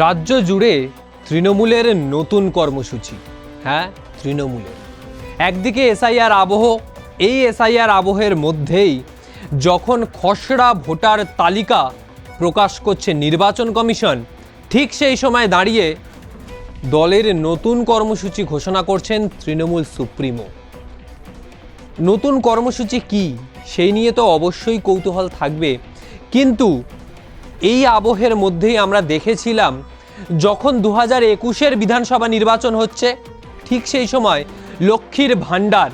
রাজ্য জুড়ে তৃণমূলের নতুন কর্মসূচি। হ্যাঁ, তৃণমূলের একদিকে এসআইআর আবহ, এই এসআইআর আবহের মধ্যেই যখন খসড়া ভোটার তালিকা প্রকাশ করছে নির্বাচন কমিশন, ঠিক সেই সময় দাঁড়িয়ে দলের নতুন কর্মসূচি ঘোষণা করছেন তৃণমূল সুপ্রিমো। নতুন কর্মসূচি কি সেই নিয়ে তো অবশ্যই কৌতূহল থাকবে, কিন্তু এই আবহের মধ্যেই আমরা দেখেছিলাম যখন 2021-এর বিধানসভা নির্বাচন হচ্ছে, ঠিক সেই সময় লক্ষ্মীর ভাণ্ডার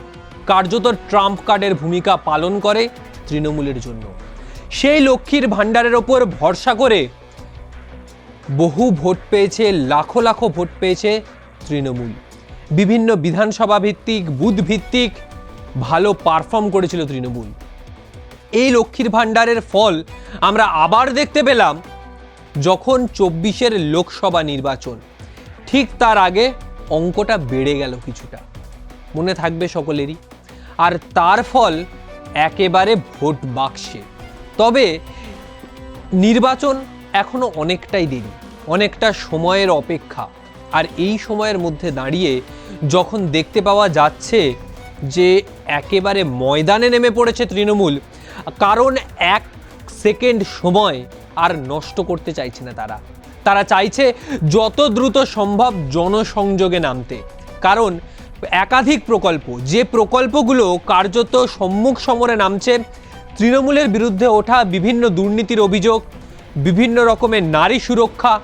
কার্যত ট্রাম্প কার্ডের ভূমিকা পালন করে তৃণমূলের জন্য। সেই লক্ষ্মীর ভাণ্ডারের ওপর ভরসা করে বহু ভোট পেয়েছে, লাখো লাখো ভোট পেয়েছে তৃণমূল। বিভিন্ন বিধানসভা ভিত্তিক, বুথ ভিত্তিক ভালো পারফর্ম করেছিল তৃণমূল। এই লক্ষ্মীর ভাণ্ডারের ফল আমরা আবার দেখতে পেলাম যখন 24-এর লোকসভা নির্বাচন, ঠিক তার আগে অঙ্কটা বেড়ে গেল কিছুটা, মনে থাকবে সকলেরই। আর তার ফল একেবারে ভোট বাক্সে। তবে নির্বাচন এখনো অনেকটাই দেরি, অনেকটা সময়ের অপেক্ষা। আর এই সময়ের মধ্যে দাঁড়িয়ে যখন দেখতে পাওয়া যাচ্ছে যে একেবারে ময়দানে নেমে পড়েছে তৃণমূল, কারণ এক সেকেন্ড সময় আর নষ্ট করতে চাইছে না তারা চাইছে যত দ্রুত সম্ভব জনসংযোগে নামতে। কারণ একাধিক প্রকল্প, যে প্রকল্পগুলো কার্যত সম্মুখ সমরে নামছে, তৃণমূলের বিরুদ্ধে ওঠা বিভিন্ন দুর্নীতির অভিযোগ, বিভিন্ন রকমের নারী সুরক্ষা,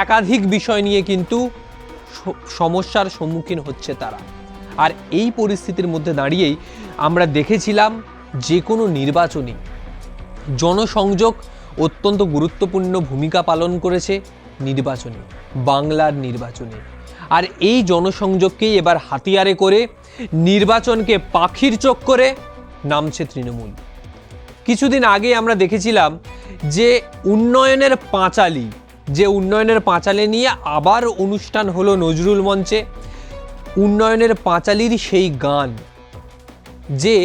একাধিক বিষয় নিয়ে কিন্তু সমস্যার সম্মুখীন হচ্ছে তারা। আর এই পরিস্থিতির মধ্যে দাঁড়িয়েই আমরা দেখেছিলাম যে কোনো নির্বাচনে জনসংযোগ অত্যন্ত গুরুত্বপূর্ণ ভূমিকা পালন করেছে নির্বাচনে, বাংলার নির্বাচনে। আর এই জনসংযোগকেই এবার হাতিয়ারে করে নির্বাচনকে পাখির চোখ করে নামছে তৃণমূল। কিছুদিন আগে আমরা দেখেছিলাম যে উন্নয়নের পাঁচালী নিয়ে আবার অনুষ্ঠান হলো নজরুল মঞ্চে। উন্নয়নের পাঁচালীর সেই গান, যে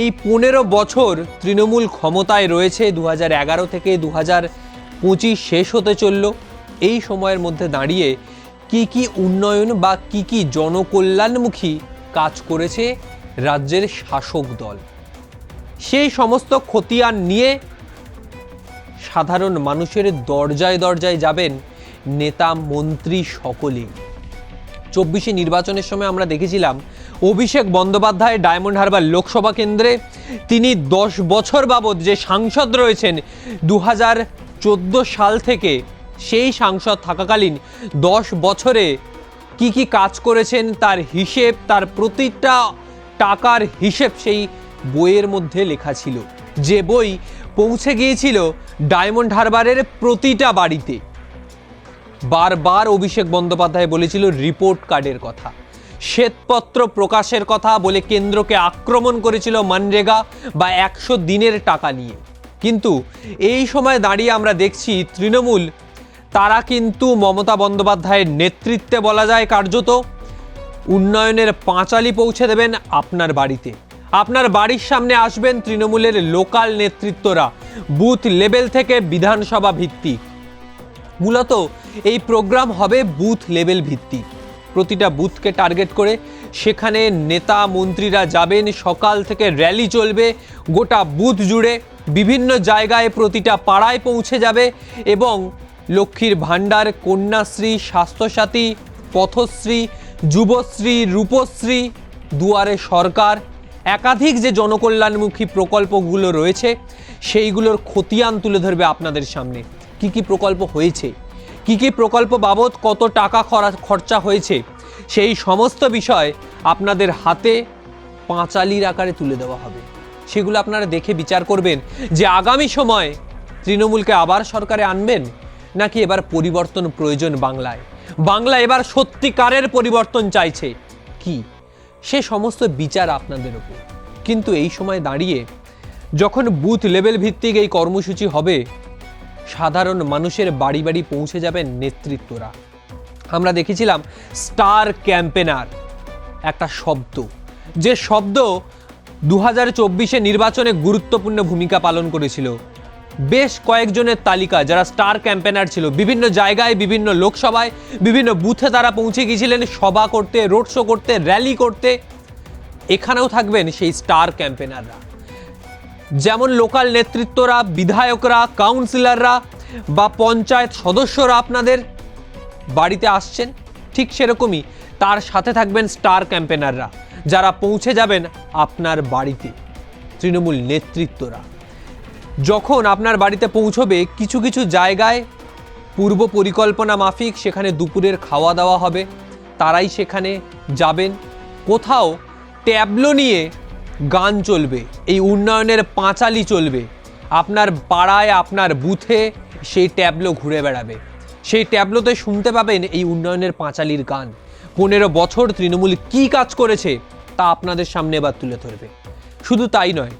এই 15 বছর তৃণমূল ক্ষমতায় রয়েছে, 2011 থেকে 2025 শেষ হতে চলল, এই সময়ের মধ্যে দাঁড়িয়ে কি কি উন্নয়ন বা কি কি জনকল্যাণমুখী কাজ করেছে রাজ্যের শাসক দল, সেই সমস্ত খতিয়ান নিয়ে সাধারণ মানুষের দরজায় দরজায় যাবেন নেতা মন্ত্রী সকলেই। 24 নির্বাচনের সময় আমরা দেখেছিলাম অভিষেক বন্দ্যোপাধ্যায় ডায়মন্ড হারবার লোকসভা কেন্দ্রে তিনি 10 বছর বাবদ যে সাংসদ রয়েছেন 2014 সাল থেকে, সেই সাংসদ থাকাকালীন 10 বছরে কি কি কাজ করেছেন তার হিসেব, তার প্রতিটা টাকার হিসেব সেই বইয়ের মধ্যে লেখা ছিল। যে বই পৌঁছে গিয়েছিল ডায়মন্ড হারবারের প্রতিটা বাড়িতে। বারবার অভিষেক বন্দ্যোপাধ্যায় বলেছিল রিপোর্ট কার্ডের কথা, শ্বেতপত্র প্রকাশের কথা বলে কেন্দ্রকে আক্রমণ করেছিল মনরেগা বা 100 দিনের টাকা নিয়ে। কিন্তু এই সময় দাঁড়িয়ে আমরা দেখছি তৃণমূল, তারা কিন্তু মমতা বন্দ্যোপাধ্যায়ের নেতৃত্বে বলা যায় কার্যত উন্নয়নের পাঁচালী পৌঁছে দেবেন আপনার বাড়িতে। আপনার বাড়ির সামনে আসবেন তৃণমূলের লোকাল নেতৃত্বরা, বুথ লেভেল থেকে বিধানসভা ভিত্তিক। মূলত এই প্রোগ্রাম হবে বুথ লেভেল ভিত্তিক, প্রতিটা বুথকে টার্গেট করে সেখানে নেতা মন্ত্রীরা যাবেন, সকাল থেকে র্যালি চলবে গোটা বুথ জুড়ে, বিভিন্ন জায়গায় প্রতিটা পাড়ায় পৌঁছে যাবে এবং লক্ষ্মীর ভাণ্ডার, কন্যাশ্রী, স্বাস্থ্যসাথী, পথশ্রী, যুবশ্রী, রূপশ্রী, দুয়ারে সরকার, একাধিক যে জনকল্যাণমুখী প্রকল্পগুলো রয়েছে সেইগুলোর খতিয়ান তুলে ধরবে আপনাদের সামনে। কি কি প্রকল্প হয়েছে, কি কি প্রকল্প বাবদ কত টাকা খরচা হয়েছে, সেই সমস্ত বিষয় আপনাদের হাতে পাঁচালীর আকারে তুলে দেওয়া হবে। সেগুলো আপনারা দেখে বিচার করবেন যে আগামী সময় তৃণমূলকে আবার সরকারে আনবেন, নাকি এবার পরিবর্তন প্রয়োজন বাংলা এবার সত্যিকারের পরিবর্তন চাইছে কি, সে সমস্ত বিচার আপনাদের উপর। কিন্তু এই সময় দাঁড়িয়ে যখন বুথ লেভেল ভিত্তিক এই কর্মসূচি হবে, সাধারণ মানুষের বাড়ি বাড়ি পৌঁছে যাবেন নেতৃত্বরা। আমরা দেখেছিলাম স্টার ক্যাম্পেনার একটা শব্দ, যে শব্দ 2024 নির্বাচনে গুরুত্বপূর্ণ ভূমিকা পালন করেছিল। বেশ কয়েকজনের তালিকা যারা স্টার ক্যাম্পেনার ছিল, বিভিন্ন জায়গায় বিভিন্ন লোকসভায় বিভিন্ন বুথে তারা পৌঁছে গিয়েছিলেন সভা করতে, রোড শো করতে, র্যালি করতে। এখানেও থাকবেন সেই স্টার ক্যাম্পেনাররা, যেমন লোকাল নেতৃত্বরা, বিধায়করা, কাউন্সিলররা বা পঞ্চায়েত সদস্যরা আপনাদের বাড়িতে আসছেন, ঠিক সেরকমই তার সাথে থাকবেন স্টার ক্যাম্পেনাররা যারা পৌঁছে যাবেন আপনার বাড়িতে। তৃণমূল নেতৃত্বরা যখন আপনার বাড়িতে পৌঁছবে, কিছু কিছু জায়গায় পূর্ব পরিকল্পনা মাফিক সেখানে দুপুরের খাওয়া দাওয়া হবে, তারাই সেখানে যাবেন। কোথাও ট্যাবলো নিয়ে গান চলবে, এই উন্নয়নের পাঁচালি চলবে, আপনার পাড়ায় আপনার বুথে সেই ট্যাবলো ঘুরে বেড়াবে, সেই ট্যাবলোতে শুনতে পাবেন এই উন্নয়নের পাঁচালির গান। 15 বছর তৃণমূল কি কাজ করেছে তা আপনাদের সামনে এবার তুলে ধরবে। শুধু তাই নয়,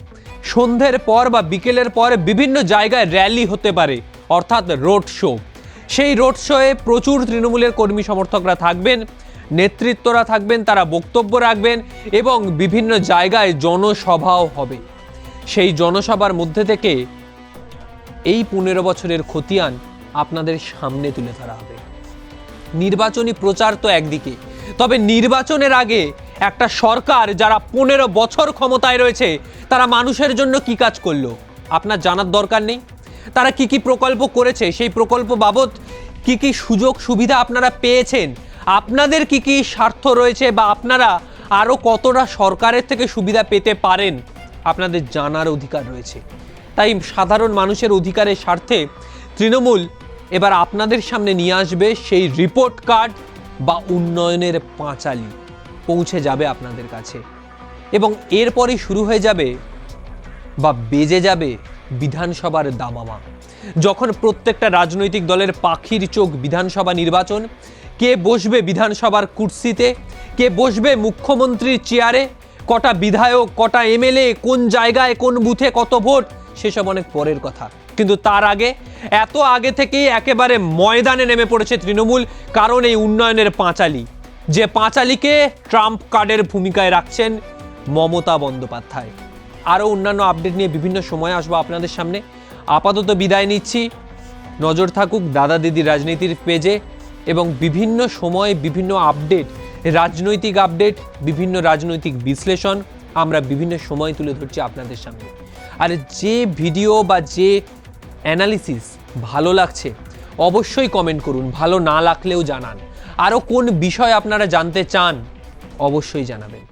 সন্ধ্যের পর বা বিকেলের পর বিভিন্ন জায়গায় র্যালি হতে পারে, অর্থাৎ রোড শো। সেই রোড শোয়ে প্রচুর তৃণমূলের কর্মী সমর্থকরা থাকবেন, নেতৃত্বরা থাকবেন, তারা বক্তব্য রাখবেন এবং বিভিন্ন জায়গায় জনসভাও হবে। সেই জনসভার মধ্যে থেকে এই 15 বছরের খতিয়ান আপনাদের সামনে তুলে ধরা হবে। নির্বাচনী প্রচার তো একদিকে, তবে নির্বাচনের আগে একটা সরকার যারা 15 বছর ক্ষমতায় রয়েছে তারা মানুষের জন্য কি কাজ করলো আপনার জানার দরকার নেই? তারা কি কি প্রকল্প করেছে, সেই প্রকল্প বাবদ কি কি সুযোগ সুবিধা আপনারা পেয়েছেন, আপনাদের কি কি স্বার্থ রয়েছে বা আপনারা আরও কতটা সরকারের থেকে সুবিধা পেতে পারেন, আপনাদের জানার অধিকার রয়েছে। তাই সাধারণ মানুষের অধিকারের স্বার্থে তৃণমূল এবার আপনাদের সামনে নিয়ে আসবে সেই রিপোর্ট কার্ড বা উন্নয়নের পাঁচালি, পৌঁছে যাবে আপনাদের কাছে। এবং এরপরই শুরু হয়ে যাবে বা বেজে যাবে বিধানসভার দামামা। যখন প্রত্যেকটা রাজনৈতিক দলের পাখির চোখ বিধানসভা নির্বাচন, কে বসবে বিধানসভার কুর্সিতে, কে বসবে মুখ্যমন্ত্রীর চেয়ারে, কটা বিধায়ক, কটা এমএলএ, কোন জায়গায় কোন বুথে কত ভোট, সেসব অনেক পরের কথা। কিন্তু তার আগে, এত আগে থেকেই একেবারে ময়দানে নেমে পড়েছে তৃণমূল, কারণ এই উন্নয়নের পাঁচালি, যে পাঁচালিকে ট্রাম্প কার্ডের ভূমিকায় রাখছেন মমতা বন্দ্যোপাধ্যায়। আরও অন্যান্য আপডেট নিয়ে বিভিন্ন সময় আসবো আপনাদের সামনে। আপাতত বিদায় নিচ্ছি। নজর থাকুক দাদা দিদি রাজনীতির পেজে এবং বিভিন্ন সময়ে বিভিন্ন আপডেট, রাজনৈতিক আপডেট, বিভিন্ন রাজনৈতিক বিশ্লেষণ আমরা বিভিন্ন সময় তুলে ধরছি আপনাদের সামনে। আর যে ভিডিও বা যে অ্যানালিসিস ভালো লাগছে অবশ্যই কমেন্ট করুন, ভালো না লাগলেও জানান। আরও কোন বিষয় আপনারা জানতে চান অবশ্যই জানাবেন।